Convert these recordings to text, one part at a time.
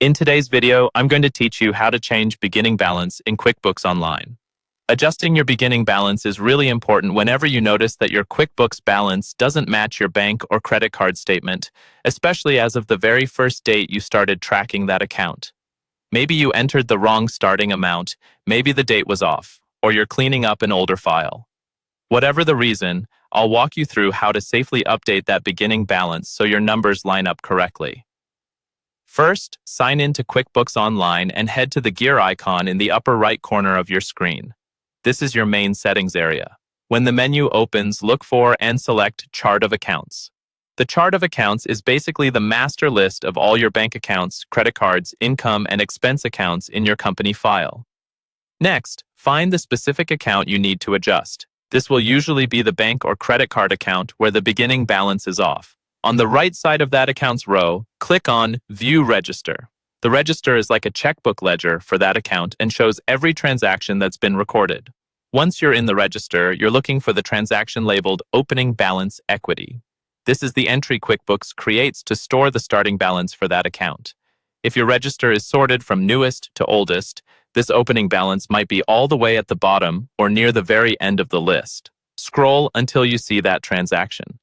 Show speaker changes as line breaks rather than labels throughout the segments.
In today's video, I'm going to teach you how to change beginning balance in QuickBooks Online. Adjusting your beginning balance is really important whenever you notice that your QuickBooks balance doesn't match your bank or credit card statement, especially as of the very first date you started tracking that account. Maybe you entered the wrong starting amount, maybe the date was off, or you're cleaning up an older file. Whatever the reason, I'll walk you through how to safely update that beginning balance so your numbers line up correctly. First, sign in to QuickBooks Online and head to the gear icon in the upper right corner of your screen. This is your main settings area. When the menu opens, look for and select Chart of Accounts. The Chart of Accounts is basically the master list of all your bank accounts, credit cards, income, and expense accounts in your company file. Next, find the specific account you need to adjust. This will usually be the bank or credit card account where the beginning balance is off. On the right side of that account's row, click on View Register. The register is like a checkbook ledger for that account and shows every transaction that's been recorded. Once you're in the register, you're looking for the transaction labeled Opening Balance Equity. This is the entry QuickBooks creates to store the starting balance for that account. If your register is sorted from newest to oldest, this opening balance might be all the way at the bottom or near the very end of the list. Scroll until you see that transaction.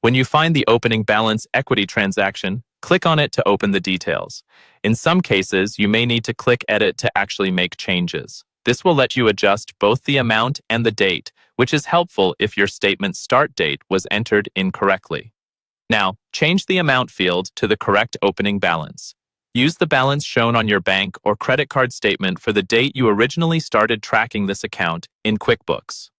When you find the Opening Balance Equity transaction, click on it to open the details. In some cases, you may need to click Edit to actually make changes. This will let you adjust both the amount and the date, which is helpful if your statement start date was entered incorrectly. Now, change the amount field to the correct opening balance. Use the balance shown on your bank or credit card statement for the date you originally started tracking this account in QuickBooks.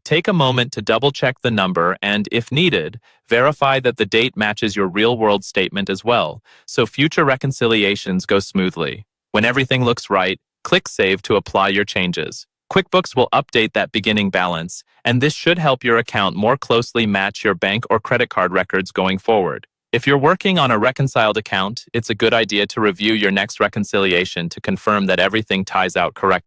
Take a moment to double-check the number and, if needed, verify that the date matches your real-world statement as well, so future reconciliations go smoothly. When everything looks right, click Save to apply your changes. QuickBooks will update that beginning balance, and this should help your account more closely match your bank or credit card records going forward. If you're working on a reconciled account, it's a good idea to review your next reconciliation to confirm that everything ties out correctly.